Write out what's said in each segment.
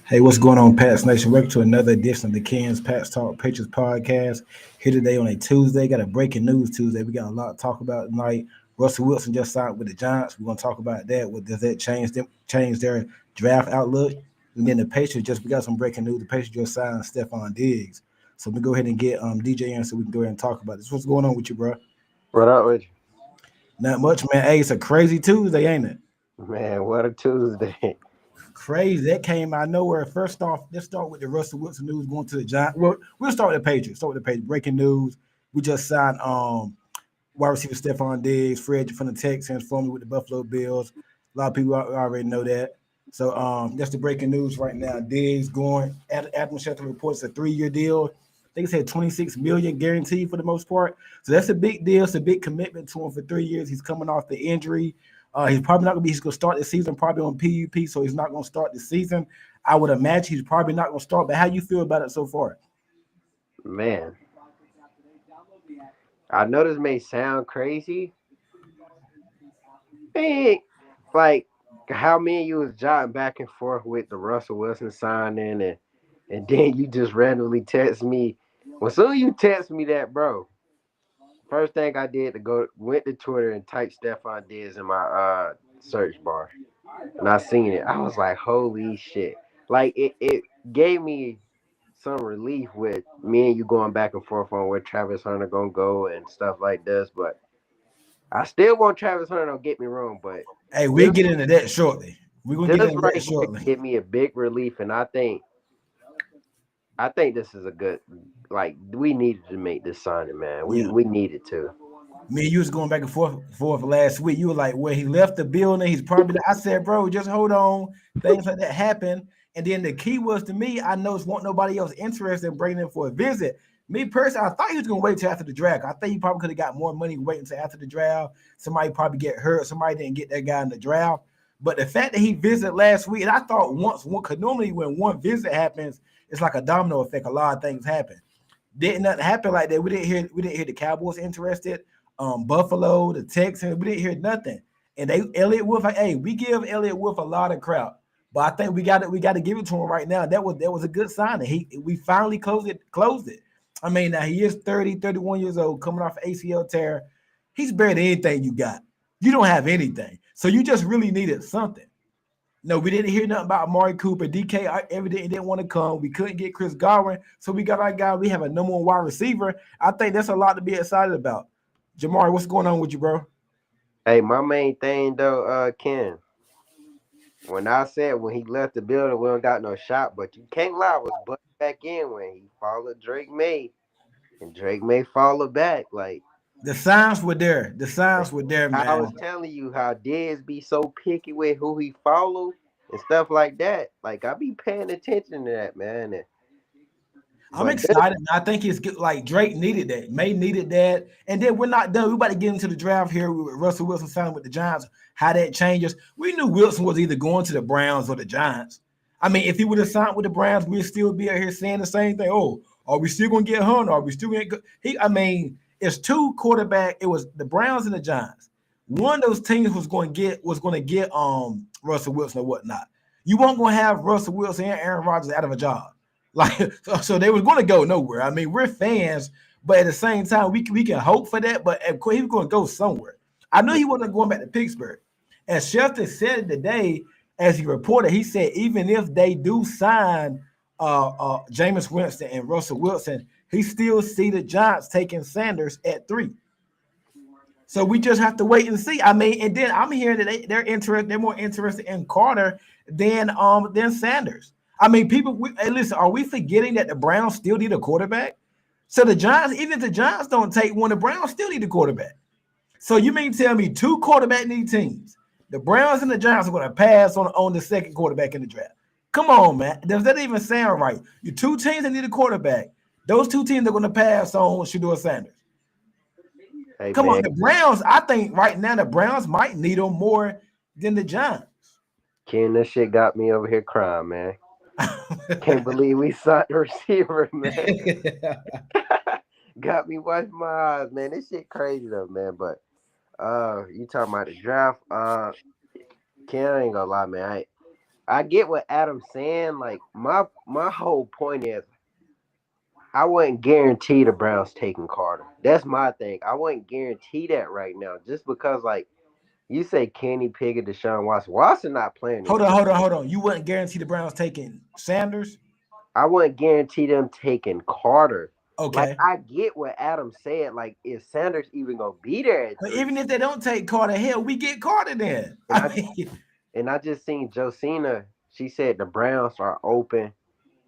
Hey, what's going on, Pats Nation? Welcome to another edition of the Ken's Pats Talk Patriots podcast. Here today on a Tuesday. Got a breaking news Tuesday. We got a lot to talk about tonight. Russell Wilson just signed with the Giants. We're going to talk about that. What does that change their draft outlook? And then the Patriots we got some breaking news. The Patriots just signed Stefon Diggs. So we go ahead and get DJ in so we can go ahead and talk about this. What's going on with you, bro? What up with you? Not much, man. Hey, it's a crazy Tuesday, ain't it? Man, what a Tuesday. Crazy. That came out of nowhere. First off, let's start with the Russell Wilson news going to the Giants. Well, we'll start with the Patriots. Breaking news. We just signed wide receiver Stefon Diggs, free agent from the Texans, formerly with the Buffalo Bills. A lot of people already know that. So that's the breaking news right now. Diggs going. Adam Schefter reports a 3-year deal. I think it said $26 million guaranteed for the most part. So that's a big deal. It's a big commitment to him for 3 years. He's coming off the injury. He's probably not going to be. He's going to start the season probably on PUP, so he's not going to start the season. I would imagine he's probably not going to start. But how you feel about it so far? Man, I know this may sound crazy. Man, like how me and you was jotting back and forth with the Russell Wilson signing, and then you just randomly text me. When soon as you text me that, bro, first thing I did went to Twitter and typed Stefon Diggs in my search bar, and I seen it. I was like, holy shit! Like it gave me some relief with me and you going back and forth on where Travis Hunter gonna go and stuff like this, but I still want Travis Hunter. Don't get me wrong, but hey, we'll get into that shortly. We're gonna get into right that shortly. Give me a big relief, and I think this is a good. Like we needed to make this signing, man. We needed to. Me and you was going back and forth last week. You were like, well, he left the building. He's probably. I said, bro, just hold on. Things like that happen. And then the key was to me, I know it's want nobody else interested in bringing him for a visit. Me personally, I thought he was going to wait till after the draft. I think he probably could have got more money waiting until after the draft. Somebody probably get hurt. Somebody didn't get that guy in the draft. But the fact that he visited last week, and I thought because normally when one visit happens, it's like a domino effect. A lot of things happen. Didn't nothing happen like that. We didn't hear the Cowboys interested. Buffalo, the Texans, we didn't hear nothing. And Elliott Wolf, we give Elliott Wolf a lot of crap. But I think we got to give it to him right now. That was a good signing. We finally closed it. I mean, now he is 31 years old, coming off ACL tear. He's better than anything you got. You don't have anything. So you just really needed something. No, we didn't hear nothing about Amari Cooper. DK evidently didn't want to come. We couldn't get Chris Godwin. So we got our guy. We have a number one wide receiver. I think that's a lot to be excited about. Jamari, what's going on with you, bro? Hey, my main thing though, Ken. When I said when he left the building, we don't got no shot, but you can't lie, I was back in when he followed Drake May, and Drake May followed back. Like The signs were there. The signs were there, I man. was telling you, how Diz be so picky with who he follow and stuff like that. Like I be paying attention to that, man. I'm But excited. I think it's good. Like Drake needed that. May needed that. And then we're not done. We're about to get into the draft here with Russell Wilson signing with the Giants, how that changes. We knew Wilson was either going to the Browns or the Giants. I mean, if he would have signed with the Browns, we'd still be out here saying the same thing. Oh, are we still going to get Hunter? Are we still going to he? I mean, it's two quarterback. It was the Browns and the Giants. One of those teams was going to get Russell Wilson or whatnot. You weren't going to have Russell Wilson and Aaron Rodgers out of a job. Like so they was going to go nowhere. I mean, we're fans, but at the same time, we can hope for that. But of course, he was going to go somewhere. I knew he wasn't going back to Pittsburgh. As Schefter said today, as he reported, he said even if they do sign Jameis Winston and Russell Wilson, he still see the Giants taking Sanders at 3. So we just have to wait and see. I mean, and then I'm hearing that they're more interested in Carter than Sanders. I mean, hey, listen, are we forgetting that the Browns still need a quarterback? So the Giants, even if the Giants don't take one, the Browns still need a quarterback. So you mean tell me two quarterback need teams? The Browns and the Giants are going to pass on the second quarterback in the draft. Come on, man. Does that even sound right? You two teams that need a quarterback. Those two teams are going to pass on Shedeur Sanders. hey Come on, man, the Browns. I think right now the Browns might need them more than the Giants. Ken, this shit got me over here crying, man. Can't believe we signed the receiver, man. Got me wiping my eyes, man. This shit crazy though, man. But you talking about the draft? Ken, I ain't gonna lie, man. I get what Adam's saying. Like my whole point is I wouldn't guarantee the Browns taking Carter. That's my thing. I wouldn't guarantee that right now, just because like you say Kenny Pickett, Deshaun Watson. Watson not playing this year. Hold on. You wouldn't guarantee the Browns taking Sanders? I wouldn't guarantee them taking Carter. Like Okay. I get what Adam said. Like is Sanders even gonna be there at But 3? even if they don't take Carter, hell, we get Carter then. And I I mean, and I just seen Josina. She said the Browns are open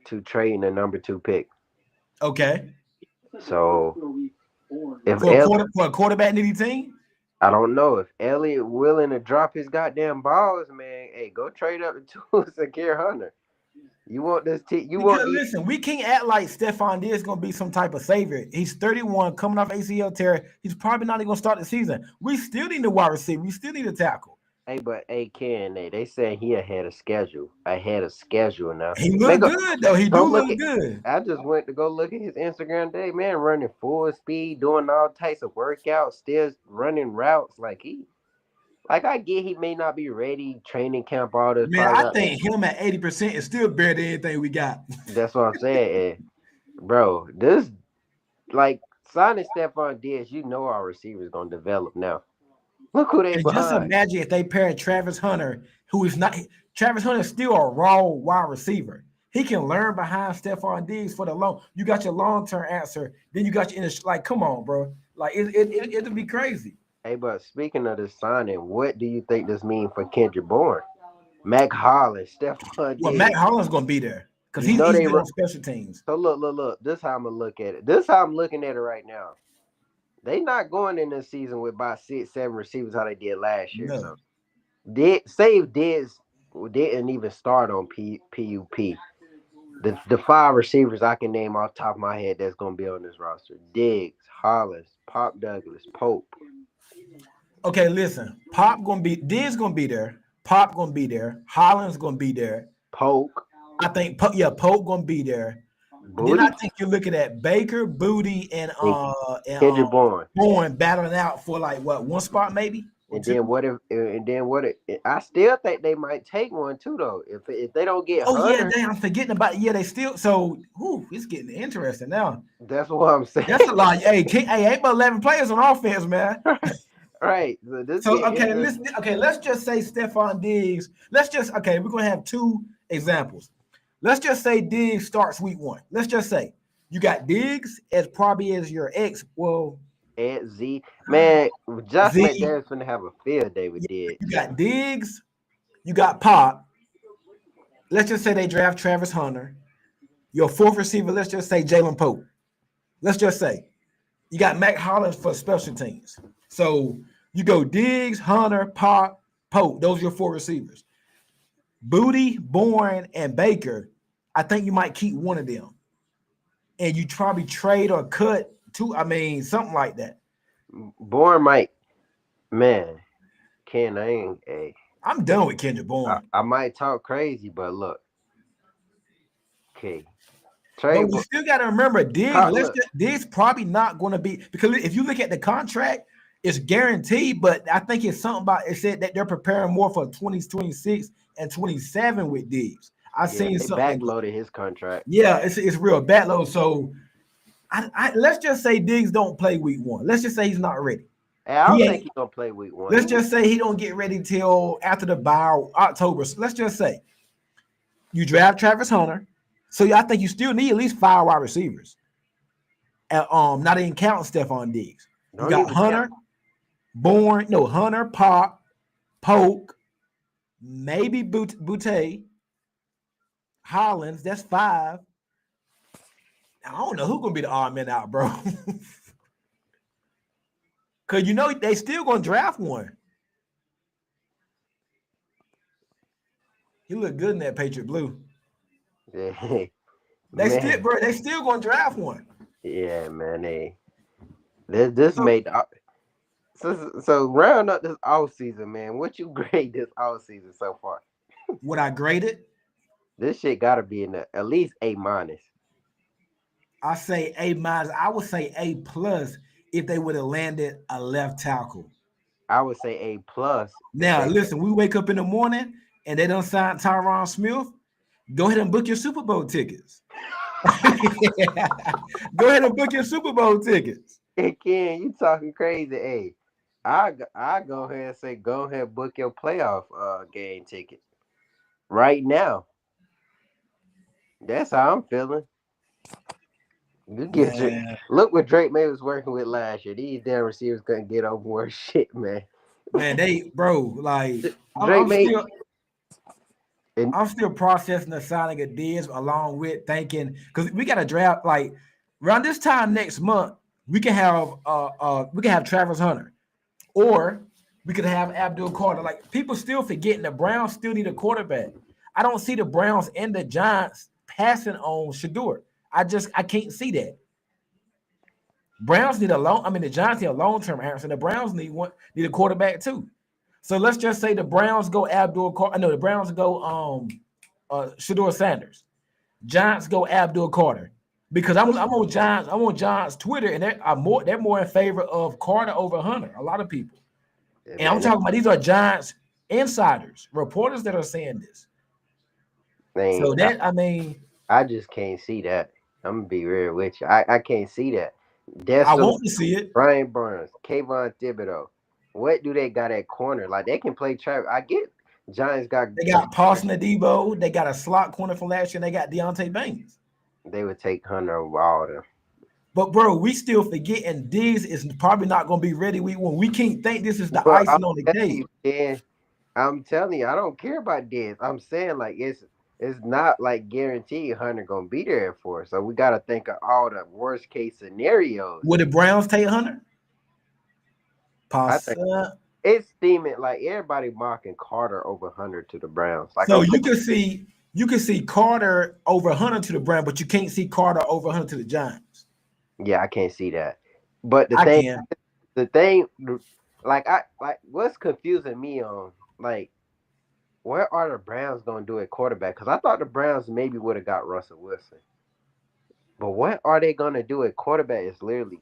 to trading the number 2 pick. okay. So if For a quarterback needy team? I don't know if Elliott willing to drop his goddamn balls, man. Hey, go trade up the two and secure Hunter. You want this? You want Because the? listen, we can't act like Stefon Diggs is gonna be some type of savior. He's 31, coming off ACL tear. He's probably not even gonna start the season. We still need a wide receiver. We still need a tackle. Hey, but hey, Ken, they say he ahead of schedule. Ahead of schedule now. He Man, look good though. He go do look look at. good. I just went to go look at his Instagram today, man. Running full speed, doing all types of workouts, still running routes. Like I get he may not be ready. Training camp, all this Man, probably I not. think him at 80% is still better than anything we got. That's what I'm saying, bro. This like signing Stefon Diggs, you know our receivers gonna develop now. Look who they And just behind. imagine if they pair Travis Hunter, who is not Travis Hunter is still a raw wide receiver. He can learn behind Stefon Diggs for the long. You got your long-term answer, then you got your like, come on, bro. Like it'll be crazy. Hey, but speaking of this signing, what do you think this means for Kendrick Bourne? Mac Hollins, Stefon Well, Matt Diggs. Holland's gonna be there because You know he's they good on special teams. so look. This how I'm gonna look at it. This how I'm looking at it right now. They not going in this season with about 6, 7 receivers how they did last year. No. So did save Diggs didn't even start on PUP. The 5 receivers I can name off the top of my head that's gonna be on this roster: Diggs, Hollis, Pop Douglas, Pope, Okay, listen. Diggs gonna be there. Pop gonna be there. Holland's gonna be there. Polk, I think Pope gonna be there. Then I Booty, think you're looking at Baker, Booty, and and and Kendrick Bourne. Bourne battling out for like what one spot maybe or And two. then what if? And then what if? I still think they might take one too, though. If they don't get Oh yeah, Hunter, damn, I'm forgetting about it. Yeah, they still so it's getting interesting now. that's what I'm That's saying. a lot. Hey, ain't but 11 players on offense, man. Right. So this So get okay, interesting. let's just say Stefon Diggs. We're gonna have two examples. Let's just say Diggs starts week 1. Let's just say you got Diggs as probably as your ex. Well, Ed Z, man, Josh Z, McDaniels finna have a field day with you Diggs. got Diggs, you got Pop. Let's just say they draft Travis Hunter. Your fourth receiver, let's just say Jalen Pope. Let's just say you got Mac Hollins for special teams. So you go Diggs, Hunter, Pop, Pope. Those are your four receivers. Booty, Bourne, and Baker. I think you might keep one of them, and you probably trade or cut two. I mean, something like that. Born might, man, Ken, I ain't, hey, I'm done with Kendrick Bourne, I might talk crazy, but look, okay, but trade, we still got to remember Diggs. look, Diggs probably not going to be because if you look at the contract, it's guaranteed. But I think it's something about it said that they're preparing more for 2026 and 27 with Diggs. I yeah, seen they something. backloaded his contract. Yeah, it's real bad low. So let's just say Diggs don't play week one. Let's just say he's not ready. Hey, I He don't think ain't. he's gonna play week one. Let's just say he don't get ready till after the bye October. So let's just say you draft Travis Hunter. So I think you still need at least 5 wide receivers. Not even counting Stefon Diggs. You Don't got even count. Hunter, Pop, Polk, maybe Butte, Hollins. That's 5. I don't know who's gonna be the odd man out, bro. Cause they still gonna draft one. He looked good in that Patriot blue. Yeah, They man, still, bro. They still gonna draft one. yeah, man. Hey, this So made so round up this off season, man. What you grade this off season so far? what I graded, This shit gotta be in the at least A minus. I say A minus. I would say A plus if they would have landed a left tackle. I would say A plus if Now, they. listen, we wake up in the morning and they don't sign Tyron Smith. Go ahead and book your Super Bowl tickets. Go ahead and book your Super Bowl tickets. Hey, Ken, you talking crazy? Hey, I go ahead and say go ahead and book your playoff game ticket right now. That's how I'm feeling. You get your Man, look what Drake May was working with last year. These damn receivers couldn't get over worse shit, man. they bro, like I'm, Drake I'm May still and I'm still processing the signing of Diz along with thinking because we got to draft like around this time next month. We can have Travis Hunter, or we could have Abdul Carter. Like people still forgetting the Browns still need a quarterback. I don't see the Browns and the Giants passing on Shador. I can't see that. Browns need a long. I mean, the Giants need a long-term answer. The Browns need a quarterback too. So let's just say the Browns go Abdul Carter. No, the Browns go Shador Sanders. Giants go Abdul Carter. Because I'm on Giants Twitter, and they're more in favor of Carter over Hunter. A lot of people. And I'm man, talking about these are Giants insiders, reporters that are saying this. they So that I mean, I just can't see that. I'm gonna be real with you. I can't see that. I Dexter, want to see it. Brian Burns, Kayvon Thibodeau. What do they got at corner? Like they can play Travis. I get Giants got They got Paulson Adebo. They got a slot corner from last year. And they got Deontay Banks. they would take Hunter over all of them. But bro, we still forgetting Diggs is probably not going to be ready week one. We can't think this is the But icing on the cake. I'm telling you, I don't care about this. I'm saying like it's not like guaranteed Hunter gonna be there for us. So we gotta think of all the worst case scenarios. Would the Browns take Hunter? I think Pasa. it's steaming like everybody mocking Carter over Hunter to the Browns. Like So I'm you can see Carter over Hunter to the Browns, but you can't see Carter over Hunter to the Giants. yeah, I can't see that. But I can. the thing, like what's confusing me on like what are the Browns gonna do at quarterback? Because I thought the Browns maybe would have got Russell Wilson. But what are they gonna do at quarterback? Is literally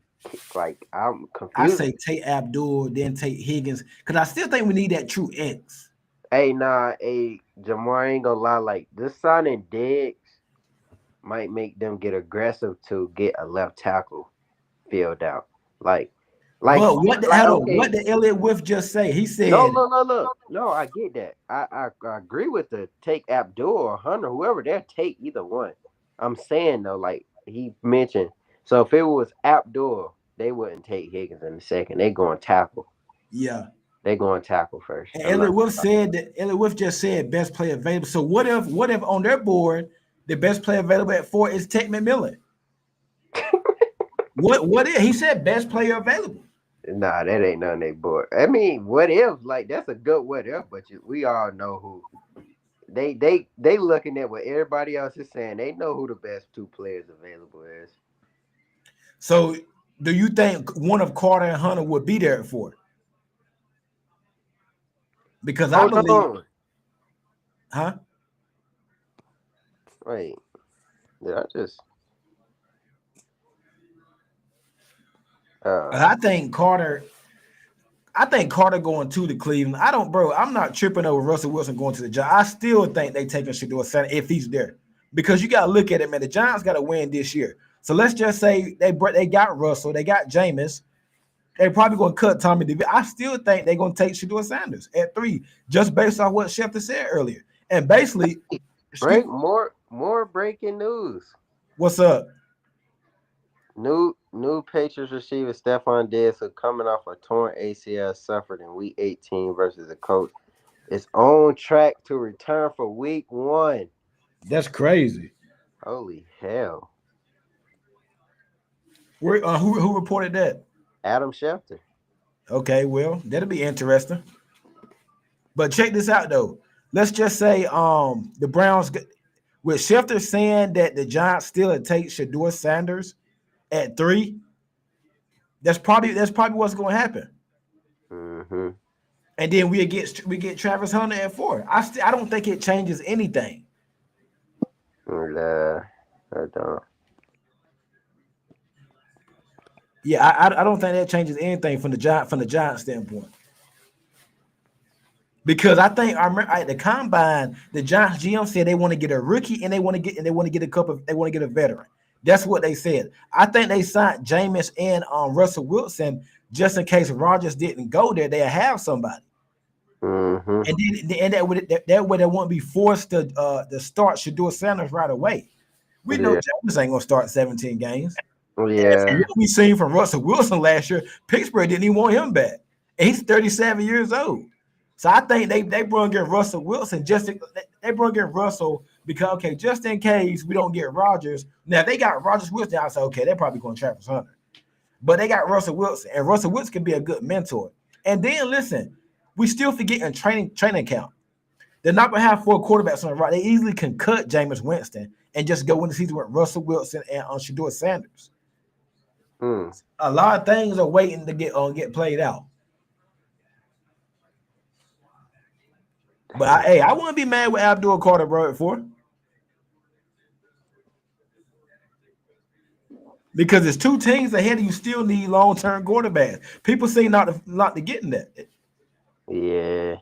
like I'm I confused. say take Abdul, then take Higgins, because I still think we need that true X. Hey, nah, hey, Jamar ain't gonna lie. Like this signing Diggs might make them get aggressive to get a left tackle filled out. Like, like, But what okay, did Elliott Wolf just say? He no, said, look, look, look. No, I get that. I agree with the take Abdul or Hunter, whoever. They'll take either one. I'm saying though, like he mentioned. So if it was Abdul, they wouldn't take Higgins in the second. They going tackle. yeah. They going tackle first. And I'm not. Elliott Wolf just said best player available. So what if on their board The best player available at 4 is Tech McMillan. What is he said best player available? Nah, that ain't none they board. I mean, what if? Like that's a good what if, but we all know who they looking at what everybody else is saying. They know who the best two players available is. So do you think one of Carter and Hunter would be there for? Because I Hold believe, on, huh? wait, did I just? Uh, I think Carter. I think Carter going to the Cleveland. I don't, bro. I'm not tripping over Russell Wilson going to the Giants. I still think they taking Shador Sanders if he's there, because you got to look at it, man. The Giants got to win this year. So let's just say they got Russell, they got Jameis. They're probably going to cut Tommy DeVito. I still think they're going to take Shador Sanders at 3, just based on what Schefter said earlier. And basically, break more breaking news. what's up? New Patriots receiver Stefon Diggs, who coming off a torn ACL suffered in Week 18 versus the Colts, is on track to return for Week 1. That's crazy. Holy hell! Who reported that? Adam Schefter. Okay, well, that'll be interesting. But check this out though. Let's just say the Browns with Schefter saying that the Giants still take Shador Sanders at 3. That's probably what's going to happen. Mm-hmm. And then we get Travis Hunter at 4. I don't think it changes anything. I don't. Yeah, I don't think that changes anything from the Giant standpoint. Because I think I remember at the combine, the Giants GM said they want to get a rookie and they want to get a veteran. That's what they said. I think they signed Jameis and Russell Wilson just in case Rodgers didn't go there. They'll have somebody, Mm-hmm. and that way they won't be forced to start Shador Sanders right away. We know Yeah. Jameis ain't gonna start 17 games. Yeah. What we seen from Russell Wilson last year, Pittsburgh didn't even want him back. And he's 37 years old. So I think they brought in Russell Wilson they brought in Russell because just in case we don't get Rodgers. Now they got Rodgers Wilson. I say they're probably going to Travis Hunter, but they got Russell Wilson, and Russell Wilson can be a good mentor. And then listen, we still forgetting training camp. They're not going to have 4 quarterbacks on the right. They easily can cut Jameis Winston and just go in the season with Russell Wilson and Shador Sanders. A lot of things are waiting to get played out. But I wouldn't be mad with Abdul Carter, bro, at 4. Because there's 2 teams ahead of you still need long-term quarterbacks. People seem not to getting that. Yeah.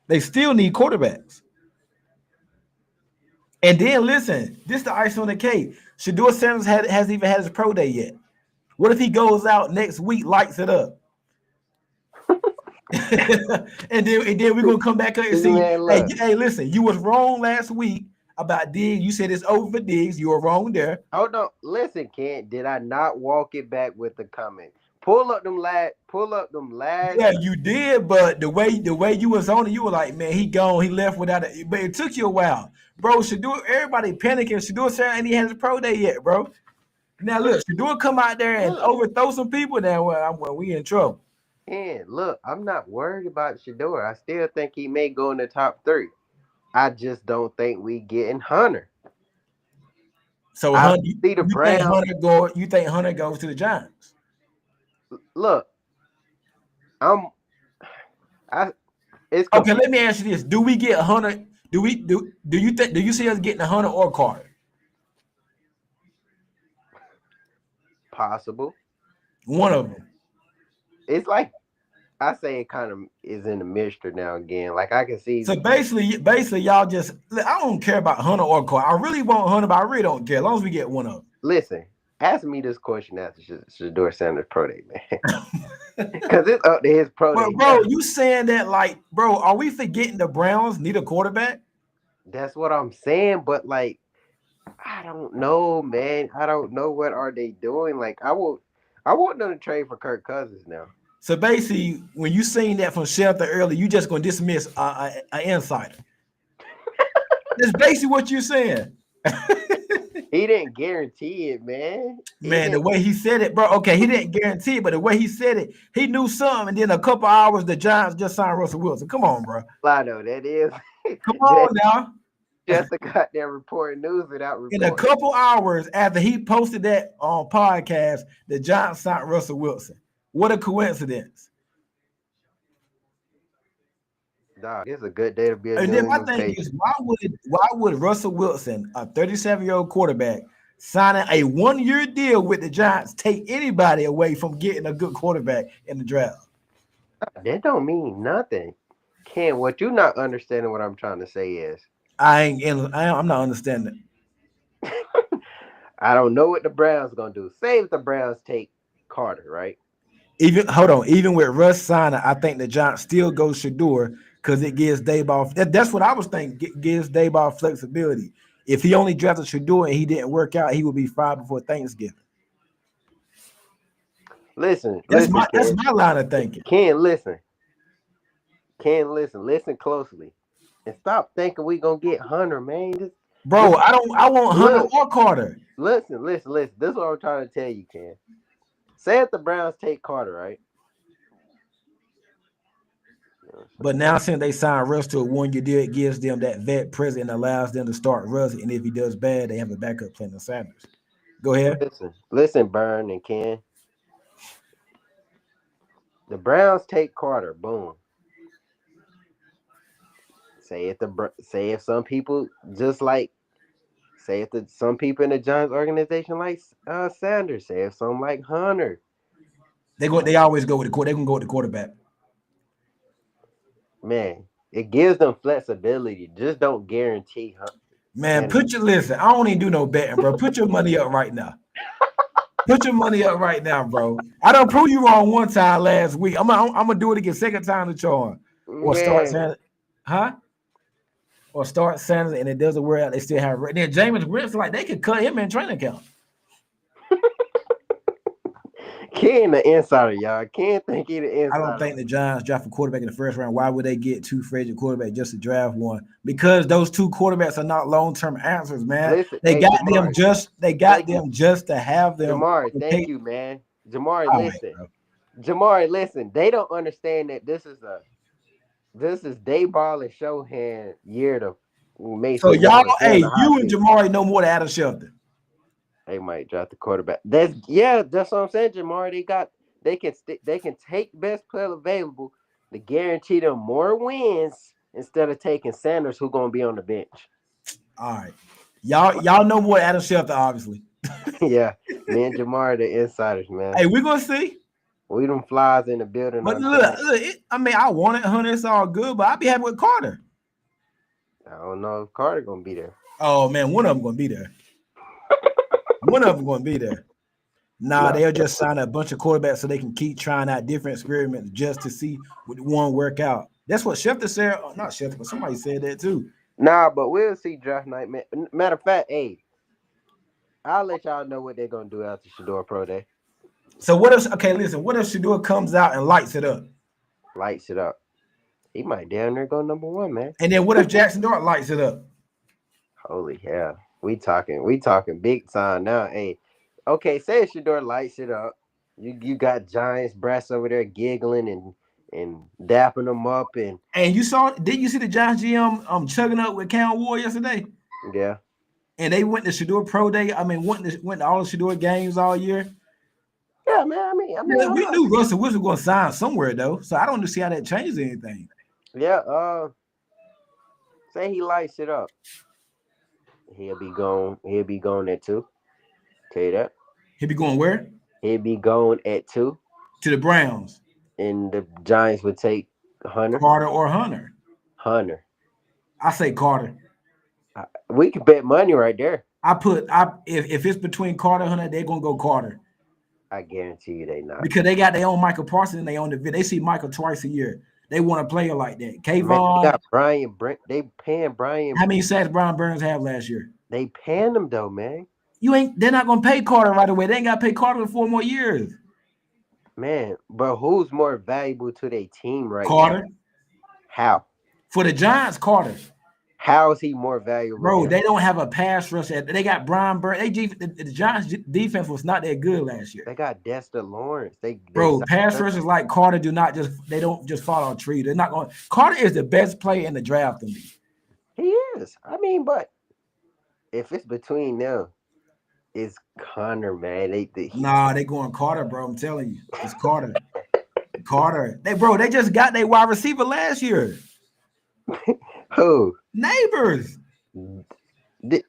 They still need quarterbacks. And then listen, this is the ice on the cake. Shador Sanders hasn't even had his pro day yet. What if he goes out next week, lights it up? and then we're gonna come back up and see. Man, hey, listen, you was wrong last week about Diggs. You said it's over for Diggs. You were wrong there. Hold on. Listen, Kent, did I not walk it back with the comment? Pull up them last. Yeah, you did, but the way you was on it, you were like, man, he gone, he left without it. But it took you a while, bro. Everybody panicking. Shador Sanders ain't he has a pro day yet, bro. Now look, Shador come out there and overthrow some people. Now we in trouble. And look, I'm not worried about Shador. I still think he may go in the top 3. I just don't think we getting Hunter. So I Hunter, see the Browns. You think Hunter goes to the Giants? Look, it's okay. Let me ask you this: do we get Hunter? Do you see us getting a Hunter or Carter? possible. One of them. It's like I say it kind of is in the mixture now again. Like I can see. So basically, y'all just I don't care about Hunter or Carter. I really want Hunter, but I really don't care as long as we get one of them. Listen, ask me this question after Shador Sanders pro day, man. Because it's up to his pro day. Bro, you saying that like, bro, are we forgetting the Browns need a quarterback? That's what I'm saying, but like, I don't know, man. I don't know what are they doing. Like, I want them to trade for Kirk Cousins now. So basically, when you seen that from Shelter earlier, you just gonna dismiss an insider. That's basically what you're saying. He didn't guarantee it, man. He Man, the didn't way he said it, bro. Okay, he didn't guarantee it, but the way he said it, he knew something. And then a couple hours, the Giants just signed Russell Wilson. Come on, bro. lie though. That is Come that on now. just a goddamn reporting news without In a reporting. couple hours after he posted that on podcast, the Giants signed Russell Wilson. What a coincidence. Dog, it's a good day to be a And New then my England thing is, Patriot. why would Russell Wilson, a 37-year-old quarterback, signing a 1-year deal with the Giants take anybody away from getting a good quarterback in the draft? That don't mean nothing. Ken, what you not understanding what I'm trying to say is I'm not understanding. I don't know what the Browns gonna do. Say if the Browns take Carter, right? Even hold on, even with Russ signing, I think the Giants still go Shador because it gives Dayball. That's what I was thinking. Gives Dayball flexibility. If he only drafted Shador and he didn't work out, he would be fired before Thanksgiving. Listen, That's listen, my that's Ken. my line of thinking, Ken, listen. Ken, listen. Listen closely. And stop thinking we gonna get Hunter, man. bro. Just I want Hunter look. or Carter, Listen. This is what I'm trying to tell you, Ken. Say if the Browns take Carter, right? You know what I'm but saying? now since they signed Russ to a 1-year deal, it gives them that vet present and allows them to start Russ. And if he does bad, they have a backup plan in Sanders. Go ahead. Listen, Burn and Ken. The Browns take Carter, boom. Say if some people just like say if some people in the Giants organization like Sanders, say if some like Hunter, They always go with the quarter. They can go with the quarterback. man, it gives them flexibility. Just don't guarantee Man, Sanders. listen. I don't even do no betting, bro. Put your money up right now. Put your money up right now, bro. I don't prove you wrong one time last week. I'm gonna do it again, second time the charm. Or start Man, Sanders, huh? Or start Sanders, and it doesn't work out. They still have then Jameis Winston, like they could cut him in training camp. Ken the insider, y'all. Can't think he the I don't insider. think the Giants draft a quarterback in the first round. Why would they get two free agent quarterbacks just to draft one? Because those two quarterbacks are not long term answers, man. Listen, They hey got them Jamari, just thank you. to have them Jamari, on thank tape. you, man. Jamari, All right, listen. bro. Jamari, listen. They don't understand that this is Dayball and Shohan year to So Mason y'all, Rudolph. They're in hey, the hot you and seat. Jamari know more than Adam Schefter. They might draft the quarterback. That's what I'm saying, Jamari. They can take best player available to guarantee them more wins instead of taking Sanders, who's gonna be on the bench. All right. Y'all know more than Adam Schefter, obviously. Yeah, me and Jamari the insiders, man. Hey, we're gonna see. We them flies in the building But on look, tonight. I mean, I wanted Hunter, it's all good, but I'd be happy with Carter. I don't know if Carter gonna be there. Oh man, one of them gonna be there. One of them gonna be there. Nah, No, they'll just sign a bunch of quarterbacks so they can keep trying out different experiments just to see what one work out. That's what Schefter said. Not Schefter, but somebody said that too. nah, but we'll see draft night, man. Matter of fact, hey, I'll let y'all know what they're gonna do after Shador Pro Day. So what if? Okay, listen. What if Shador comes out and lights it up? Lights it up. He might down there go number one, man. And then what if Jackson Dart lights it up? Holy hell. We talking big time now. Hey, okay, say Shador lights it up. You got Giants brass over there giggling and dapping them up and And did you see the Giants GM chugging up with Cam Ward yesterday? yeah. And they went to Shador Pro Day. I mean, went to all the Shador games all year. Yeah, man. Yeah, I'm we not knew Russell Wilson was going to sign somewhere though, so I don't see how that changes anything. yeah, say he lights it up. He'll be gone at two. Tell you that. He'll be going where? He'll be gone at two. To the Browns, And the Giants would take Hunter. Carter or Hunter. Hunter. I say Carter. We could bet money right there. If it's between Carter and Hunter, they're gonna go Carter I guarantee you they not. because they got their own Michael Parsons and they own they see Michael twice a year. They want a player like that. Man, they Kayvon, got Brian Brent. They paying Brian. how many sacks Brian Burns have last year? They paying them though, man. They're not gonna pay Carter right away. They ain't gotta pay Carter for 4 more years. Man, but who's more valuable to their team right now? Carter. How? For the Giants, Carter. How is he more valuable Bro, than they don't have a pass rush. They got Brian Burns. The Giants defense was not that good last year. they got Dexter Lawrence? They Bro, signed pass him. rushers like Carter they don't just fall on tree. They're not going. Carter is the best player in the draft to me. He is. I mean, but if it's between them, it's Connor, man. Nah, they going Carter, bro. I'm telling you, it's Carter. Carter. They just got their wide receiver last year. Who? Neighbors. Di-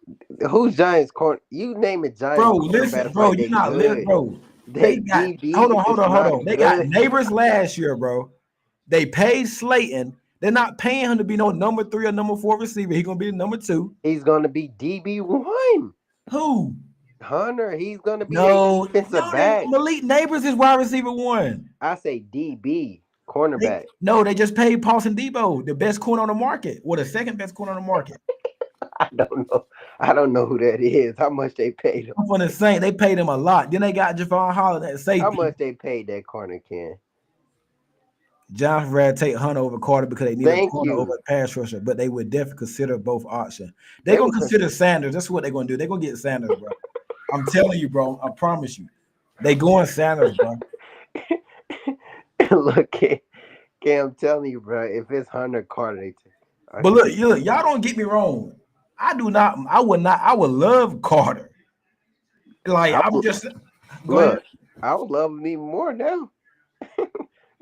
Who's Giants corner? You name it Bro, Giants listen, cornerback bro, like you they not lit, good. bro. They They got DB is hold not on. They got good. neighbors last year, bro. They paid Slayton. They're not paying him to be no number 3 or number 4 receiver. He's gonna be the number 2. He's gonna be DB1. Who? Hunter, he's gonna be their No, defensive they back. Malik Neighbors is wide receiver 1. I say DB cornerback. They just paid Paulson Debo, the best corner on the market, or the second best corner on the market. I don't know. I don't know who that is. How much they paid him? I'm from the Saint. They paid him a lot. Then they got Javon Holland at How safety. much they paid that corner, Ken? John Rad take Hunter over Carter because they need a Thank corner over you. a pass rusher, but they would definitely consider both options. They're They gonna were consider Sanders. That's what they're gonna do. They're gonna get Sanders, bro. I'm telling you, bro. I promise you. They going Sanders, bro. look, Ken, I'm telling you, bro. If it's Hunter Carter, But look, y'all don't get me wrong. I do not. I would not. I would love Carter. Like I I'm would, just go ahead. look. I would love him even more now.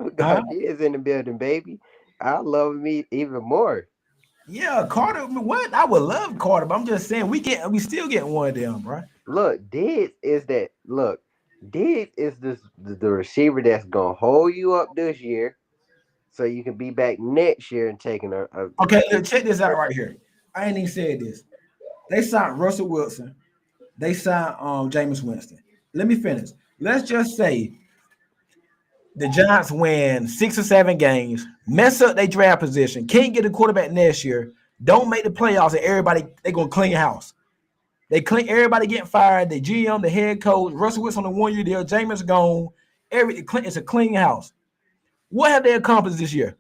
Huh? God is in the building, baby. I love me even more. Yeah, Carter. What? I would love Carter, but I'm just saying we still get one of them, bro. Look, Diggs is that. Look, Diggs is the receiver that's gonna hold you up this year, so you can be back next year and taking a Okay, look, check this out right here. I ain't even said this. They signed Russell Wilson. They signed Jameis Winston. Let me finish. Let's just say the Giants win 6 or 7 games, mess up their draft position, can't get a quarterback next year, don't make the playoffs, and everybody they gonna clean house. They clean everybody getting fired. The GM, the head coach, Russell Wilson on the 1 year deal, Jameis gone. It's a clean house. What have they accomplished this year?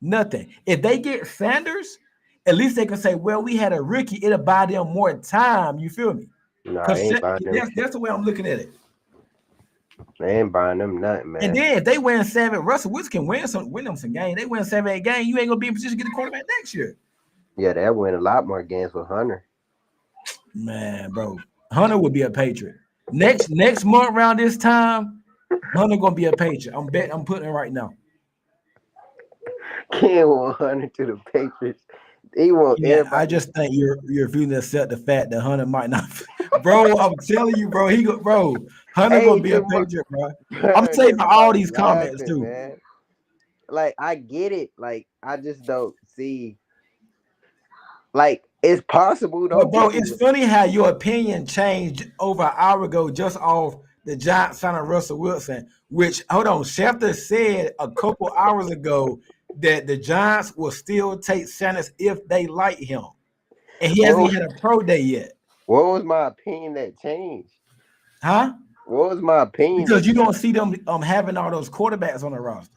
Nothing. If they get Sanders, at least they can say, well, we had a rookie. It'll buy them more time. You feel me? No, I Because ain't buying them. that's the way I'm looking at it. I ain't buying them nothing, And man. then if they win 7, Russell Wilson can win them some games. They win 7, 8 games. You ain't gonna be in position to get a quarterback next year. Yeah, they'll win a lot more games with Hunter. Man, bro, Hunter will be a Patriot next month around this time. Hunter gonna be a Patriot. I'm putting it right now. Can't want Hunter to the Patriots. He want Yeah, I everybody. just think you're refusing to accept the fact that Hunter might not. Bro, I'm telling you, bro. Hunter Hey, gonna be a Patriot, bro. I'm bro, saving all everybody these comments laughing, too. man. Like I get it. Like I just don't see. Like it's possible. But Don't bro, get me. it's funny how your opinion changed over an hour ago just off the Giants signing Russell Wilson. Which hold on, Schefter said a couple hours ago that the Giants will still take Sanders if they like him, and he hasn't What, even had a pro day yet, what was my opinion that changed? huh? What was my opinion Because that you changed? don't see them having all those quarterbacks on the roster.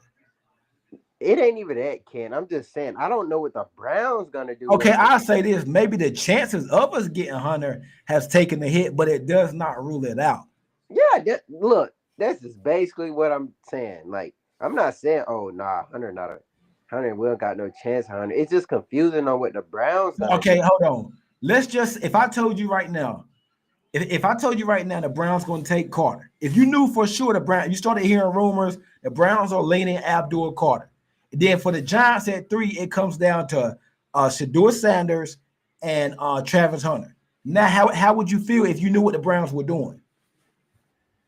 It ain't even that, Ken. I'm just saying I don't know what the Browns gonna do Okay, with it. I'll say this: maybe the chances of us getting Hunter has taken the hit, but it does not rule it out. Yeah, look, that's just basically what I'm saying. Like I'm not saying, oh nah, Hunter not a Hunter. We don't got no chance, Hunter. It's just confusing on what the Browns gonna do. Okay, hold on. Let's just if I told you right now, if I told you right now the Browns going to take Carter, if you knew for sure the Browns, you started hearing rumors the Browns are leaning Abdul Carter. And then for the Giants at 3, it comes down to Shador Sanders and Travis Hunter. Now, how would you feel if you knew what the Browns were doing?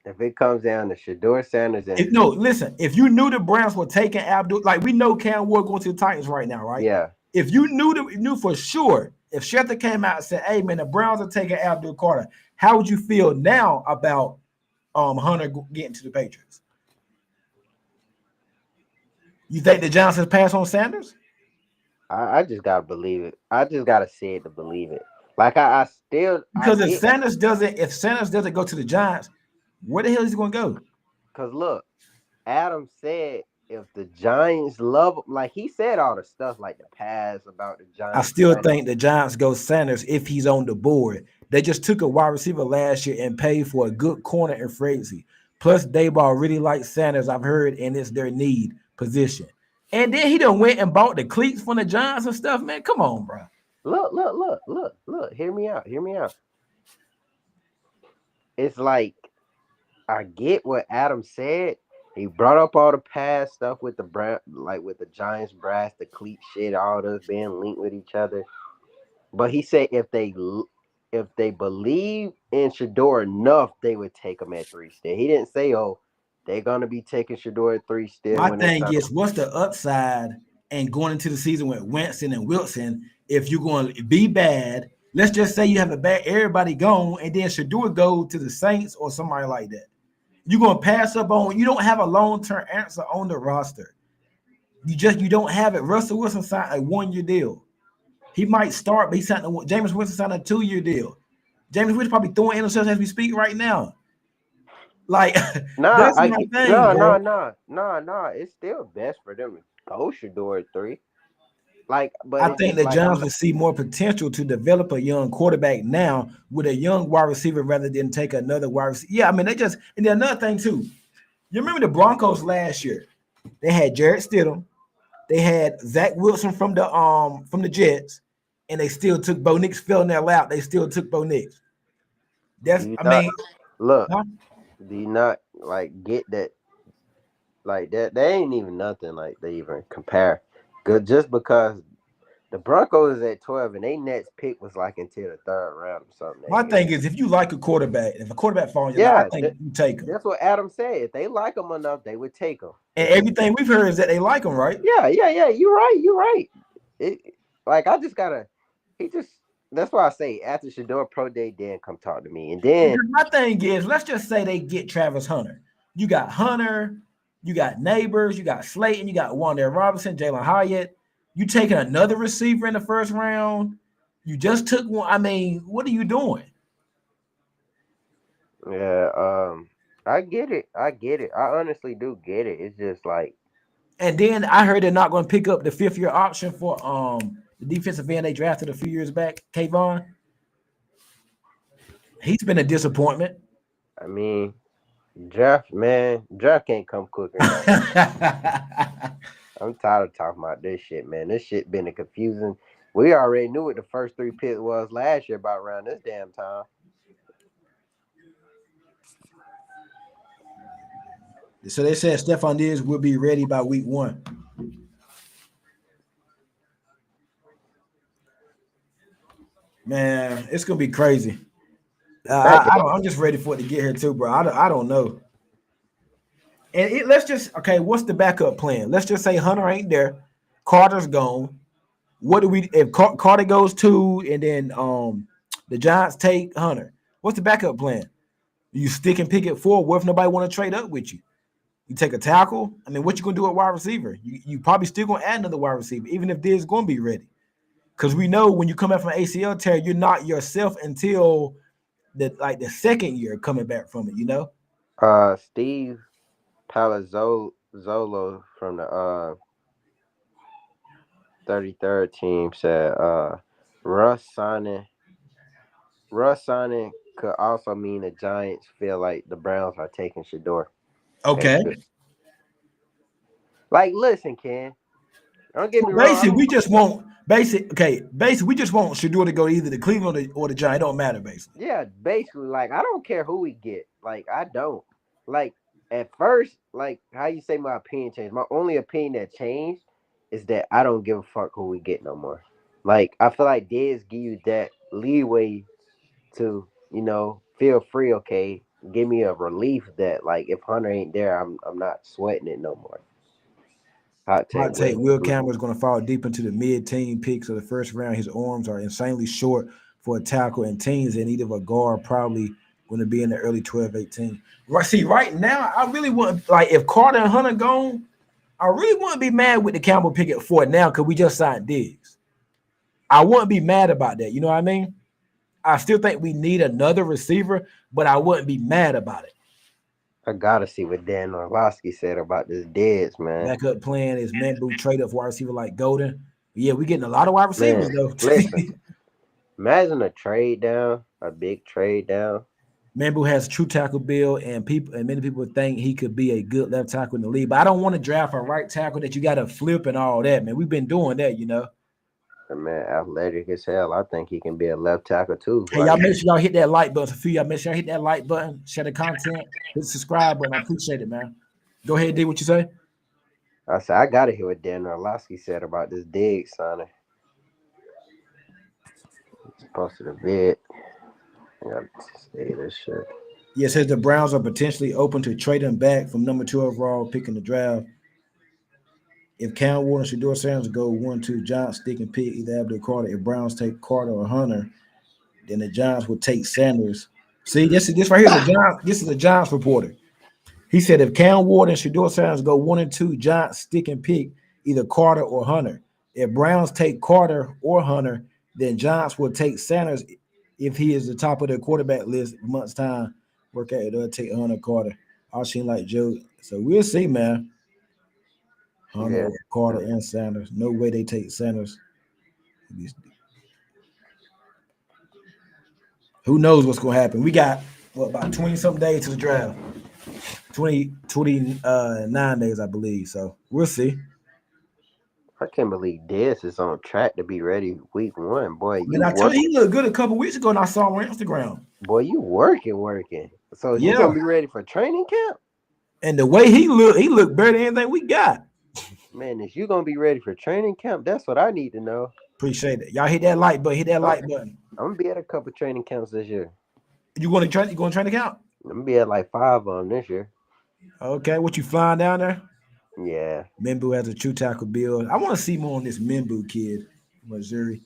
If it comes down to Shador Sanders and No, listen. If you knew the Browns were taking Abdul, like we know Cam Ward going to the Titans right now, right? yeah, If you knew for sure, if Schefter came out and said, "Hey man, the Browns are taking Abdul Carter," how would you feel now about Hunter getting to the Patriots? You think the Giants has passed on Sanders? I just gotta believe it. I just gotta see it to believe it. Like I Because get if Sanders doesn't go to the Giants, where the hell is he going to go? because look, Adam said if the Giants love, like he said all the stuff like the past about the I Giants. still think the Giants go Sanders if he's on the board. They just took a wide receiver last year and paid for a good corner in free agency. Plus, Dayball really likes Sanders, I've heard, and it's their need position. And then he done went and bought the cleats from the Giants and stuff, man. Come on, bro. Look. Hear me out. Hear me out. It's like I get what Adam said. He brought up all the past stuff with the like with the Giants brass, the cleat shit, all those being linked with each other. But he said if they believe in Shador enough, they would take him at 3 still. He didn't say, oh, they're gonna be taking Shador at 3 still My when they thing sign. is, what's the upside and going into the season with Winston and Wilson if you're going to be bad? Let's just say you have a bad everybody gone, and then Shador go to the Saints or somebody like that. You're gonna pass up on. You don't have a long-term answer on the roster. You don't have it. Russell Wilson signed a 1-year deal. He might start, but he signed James Winston signed a 2-year deal. James Winston probably throwing interceptions as we speak right now. Like Nah, that's I my get thing, bro. nah. It's still best for them to go Shador at 3. Like, but I it's think just the like I'm Giants not. would see more potential to develop a young quarterback now with a young wide receiver rather than take another wide receiver. Yeah, I mean they just and then another thing too. You remember the Broncos last year? They had Jarrett Stidham, they had Zach Wilson from the Jets, and they still took Bo Nix fell in their lap. They still took Bo Nix. Do That's you I not mean, look? huh? Do you not like get that? Like that, they ain't even nothing. Like they even compare. Good, just because the Broncos is at 12 and they next pick was like until the third round or something My that year. thing is if you like a quarterback, if a quarterback falls in your lap, I Yeah, think you take him. that's what Adam said. If they like him enough, they would take him. And If they, everything we've heard is that they like him, right? yeah. You're right. You're right. It, like I just gotta. He just. That's why I say after Shador Pro Day, then come talk to me, and then Because my thing is, let's just say they get Travis Hunter. You got Hunter, you got Neighbors, you got Slayton, you got Wandale Robinson, Jalen Hyatt. You taking another receiver in the first round. You just took one. I mean, what are you doing? yeah. I get it. I get it. I honestly do get it. It's just like And then I heard they're not going to pick up the 5th-year option for the defensive end they drafted a few years back, Kayvon. He's been a disappointment. I mean, draft can't come quicker than that. I'm tired of talking about this shit, man. This shit been a confusing. We already knew what the first 3 picks was last year about around this damn time. So they said Stefon Diggs will be ready by week 1. Man, it's gonna be crazy. Hey, I'm just ready for it to get here too, bro. I don't know. And let's just okay. What's the backup plan? Let's just say Hunter ain't there, Carter's gone. What do we if Carter goes too, and then the Giants take Hunter? What's the backup plan? You stick and pick it forward. What if nobody want to trade up with you? You take a tackle. I mean, what you gonna do at wide receiver? You probably still gonna add another wide receiver, even if Diggs gonna be ready. Because we know when you come back from ACL tear, you're not yourself until the second year coming back from it. You know. Steve Palazzolo from the 33rd team said Russ signing Russ signing could also mean the Giants feel like the Browns are taking Shador. Okay. Like, listen, Ken. Don't get So me wrong. I basically, don't. we just want basic. Okay, basically, we just want Shador to go either to Cleveland or the Giants. It don't matter, basically. Yeah, basically, like I don't care who we get. Like I don't. Like at first, like how you say my opinion changed. My only opinion that changed is that I don't give a fuck who we get no more. Like I feel like Diz give you that leeway to feel free. Okay, give me a relief that like if Hunter ain't there, I'm not sweating it no more. Hot take, Hot take: Will. Will Campbell is going to fall deep into the mid-team picks of the first round. His arms are insanely short for a tackle, and teams in need of a guard probably going to be in the early 12, 18. Right, see, right now, I really want like if Carter and Hunter gone, I really wouldn't be mad with the Campbell pick at 4 now because we just signed Diggs. I wouldn't be mad about that. You know what I mean? I still think we need another receiver, but I wouldn't be mad about it. I gotta see what Dan Orlovsky said about this Diggs, man. Backup plan is Mambu trade up for wide receiver like Golden. Yeah, we're getting a lot of wide receivers Man, though. listen. Imagine a trade down, a big trade down. Mambu has a true tackle bill, and many people think he could be a good left tackle in the league. But I don't want to draft a right tackle that you got to flip and all that, man. We've been doing that, you know. The man, athletic as hell. I think he can be a left tackle too. Hey, Like, y'all make sure y'all hit that like button. A few y'all make sure y'all hit that like button, share the content, hit the subscribe button. I appreciate it, man. Go ahead, D. What you say? I said, I gotta hear what Dan Orlovsky said about this Diggs signing. It's posted a vid. I gotta say this shit. Yeah, it says the Browns are potentially open to trading back from number 2 overall pick in the draft. If Cam Ward and Shador Sanders go 1-2, Giants stick and pick either Abdul Carter. If Browns take Carter or Hunter, then the Giants would take Sanders. See, this right here is a Giants. This is a Giants reporter. He said if Cam Ward and Shador Sanders go 1-2, Giants stick and pick either Carter or Hunter. If Browns take Carter or Hunter, then Giants will take Sanders if he is the top of their quarterback list months time. Work out they'll take Hunter Carter. I'll seem like Joe. So we'll see, man. Hunter, Yeah. Carter, and Sanders. No way they take Sanders. Who knows what's going to happen? We got about 20 something days to the draft. 29 days, I believe. So we'll see. I can't believe this is on track to be ready week 1. Boy, Man, you I told work. you he looked good a couple weeks ago, and I saw him on Instagram. Boy, you working. So he Yeah, gonna be ready for training camp? and the way he looked better than anything we got. Man, is you gonna be ready for training camp? That's what I need to know. Appreciate it. Y'all hit that like button. Hit that I'm, like button. I'm gonna be at a couple training camps this year. You going to try? You going to try to count? I'm gonna be at like 5 of them this year. Okay, what you flying down there? Yeah, Membu has a true tackle build. I want to see more on this Membu kid, Missouri.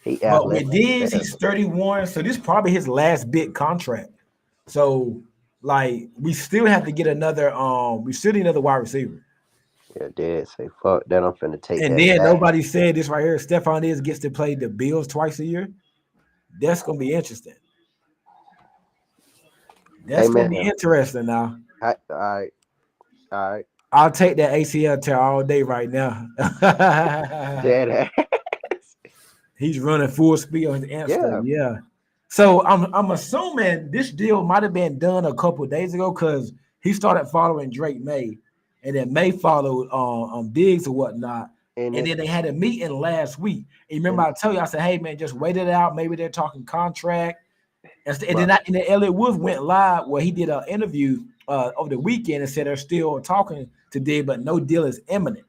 he But athletic with as Diggs, hell. he's 31, so this is probably his last big contract. So, like, we still have to get another. We still need another wide receiver. Yeah, Dad say fuck that. I'm finna take And that then back. nobody said this right here. Stefon Diggs gets to play the Bills twice a year. That's gonna be interesting. Hey That's gonna be man, interesting now. all right, I'll take that ACL tear all day right now. dead ass. He's running full speed on his answer. Yeah, Yeah. So I'm assuming this deal might have been done a couple of days ago because he started following Drake May, and then May followed Diggs or whatnot. and And it's then they had a meeting last week. And remember, and I told you, I said, hey man, just wait it out. Maybe they're talking contract. And right. then Elliot Woods went live where he did an interview over the weekend and said they're still talking today, but no deal is imminent.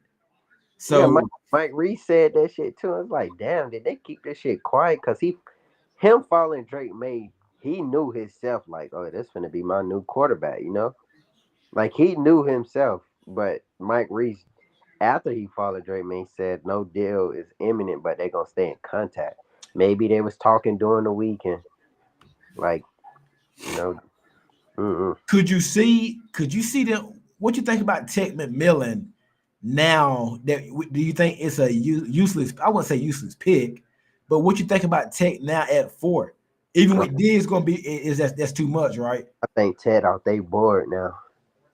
Yeah, Mike, So Mike Reese said that shit too. I was like, damn, did they keep this shit quiet? Cause him following Drake May, he knew himself like, oh, that's gonna be my new quarterback, you know? Like he knew himself, but Mike Reese, after he followed Drake May, said no deal is imminent, but they gonna stay in contact. Maybe they was talking during the weekend, like, you know, mm-mm. could you see the what you think about Tech McMillan now that do you think it's a useless, I wouldn't say useless pick, but what you think about Tech now at 4? Even I, with D is gonna be is that's too much, right? I think Ted out they bored now.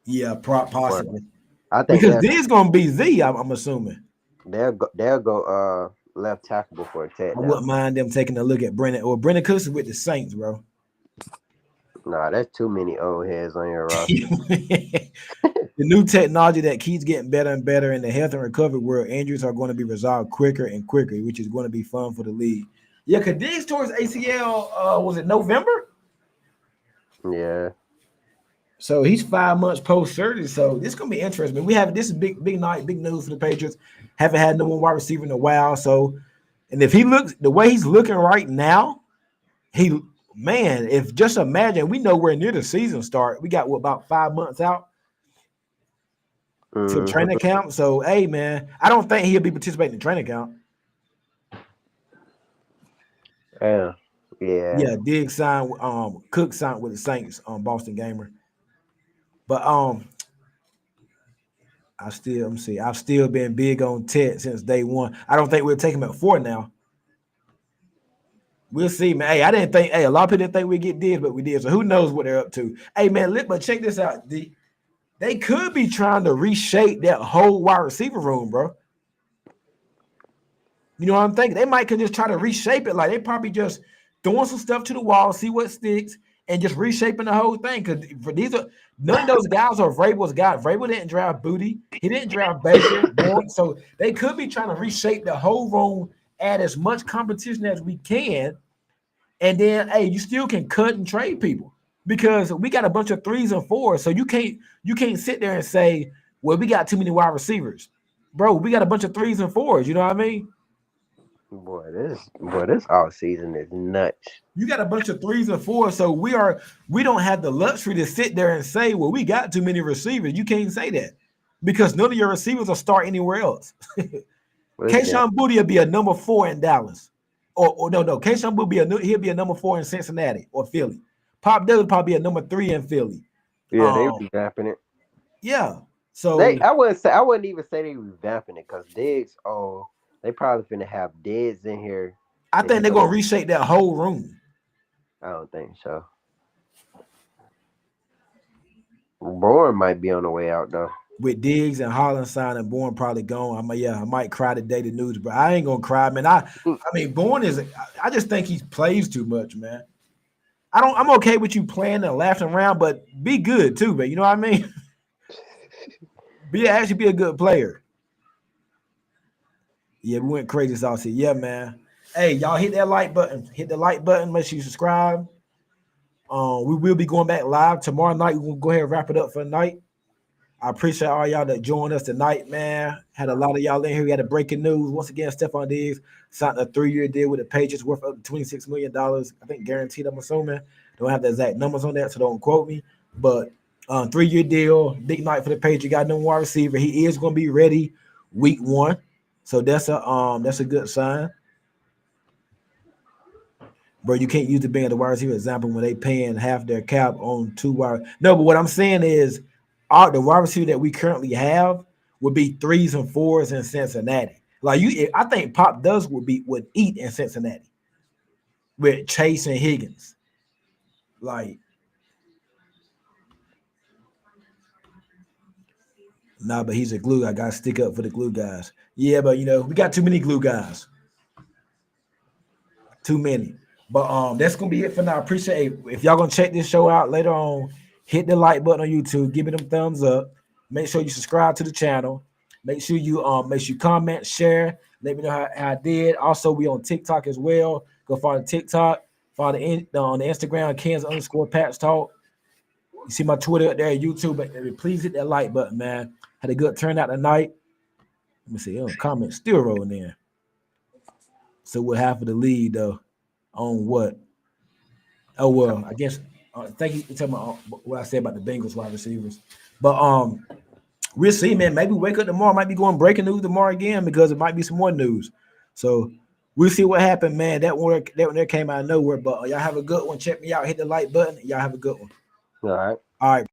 Yeah, Bored. possibly. I think Because D is gonna be Z, I'm assuming. they'll go left tackle before Ted I now. wouldn't mind them taking a look at Brennan or Brennan Cooks is with the Saints, bro. Nah, that's too many old heads on your roster. The new technology that keeps getting better and better in the health and recovery world, injuries are going to be resolved quicker and quicker, which is going to be fun for the league. Yeah, because Diggs towards ACL, was it November? Yeah. So he's 5 months post surgery. So this is gonna be interesting. We have this is big night, big news for the Patriots. Haven't had no one wide receiver in a while. So, and if he looks the way he's looking right now, he man, if just imagine we know we're near the season start. We got about 5 months out to Mm-hmm. training camp. So, hey, man, I don't think he'll be participating in training camp. Yeah. Yeah. Yeah, Diggs signed, Cook signed with the Saints on Boston Gamer. But let me see, I've still been big on Ted since day one. I don't think we'll take him at 4 now. We'll see, man. Hey, I didn't think. Hey, a lot of people didn't think we get Diggs, but we did. So who knows what they're up to? Hey, man, but check this out. They could be trying to reshape that whole wide receiver room, bro. You know what I'm thinking? They might could just try to reshape it. Like they probably just throwing some stuff to the wall, see what sticks, and just reshaping the whole thing. Because for these are none of those guys are Vrabel's guys. Vrabel didn't draft Booty. He didn't draft Baker. Bourne. So they could be trying to reshape the whole room, add as much competition as we can, and then hey, you still can cut and trade people because we got a bunch of 3s and 4s. So you can't sit there and say, well, we got too many wide receivers, bro. We got a bunch of 3s and 4s. You know what I mean? This all season is nuts. You got a bunch of 3s and 4s, so we don't have the luxury to sit there and say, well, we got too many receivers. You can't say that because none of your receivers will start anywhere else. Kayshon Boutte will be a number 4 in Dallas, or no, Kayshon Boutte he'll be a number 4 in Cincinnati or Philly. Pop Doug will probably be a number 3 in Philly. Yeah, they revamping it. Yeah, so I wouldn't even say they revamping it because Diggs. Oh, they probably finna have Diggs in here. I think they're gonna reshape that whole room. I don't think so. Bourne might be on the way out though. With Diggs and Holland signing, Bourne probably gone. I might cry today the news, but I ain't gonna cry, man. I mean, Bourne is. I just think he plays too much, man. I'm okay with you playing and laughing around, but be good too, man. You know what I mean? Be a good player. Yeah, we went crazy this offseason. Yeah, man. Hey, y'all hit that like button. Hit the like button. Make sure you subscribe. We will be going back live tomorrow night. We'll go ahead and wrap it up for the night. I appreciate all y'all that joined us tonight, man. Had a lot of y'all in here. We had a breaking news. Once again, Stefon Diggs signed a 3-year deal with the Patriots worth up to $26 million. I think guaranteed, I'm assuming. Don't have the exact numbers on that, so don't quote me. But 3-year deal, big night for the Patriots. Got no wide receiver. He is going to be ready week 1. So that's a good sign. Bro, you can't use the being the wide receiver example when they paying half their cap on 2 wide. No, but what I'm saying is the wide receiver that we currently have would be 3s and 4s in Cincinnati. Like I think Pop does would eat in Cincinnati with Chase and Higgins. Like, nah, but he's a glue guy. Got to stick up for the glue guys. Yeah, but we got too many glue guys. Too many. But that's gonna be it for now. I appreciate it. If y'all gonna check this show out later on, hit the like button on YouTube, give it them thumbs up. Make sure you subscribe to the channel. Make sure you comment, share. Let me know how I did. Also, we on TikTok as well. Go follow the TikTok. Follow on the Instagram, Kansas_Patch Talk. You see my Twitter up there, YouTube. But please hit that like button, man. Had a good turnout tonight. Let me see. Comment still rolling in. So we're half of the lead though. On what? Oh well, I guess. Thank you for telling me what I said about the Bengals wide receivers. But we'll see, man. Maybe wake up tomorrow. Might be going breaking news tomorrow again because it might be some more news. So we'll see what happened, man. That one there came out of nowhere. But y'all have a good one. Check me out. Hit the like button. Y'all have a good one. All right. All right.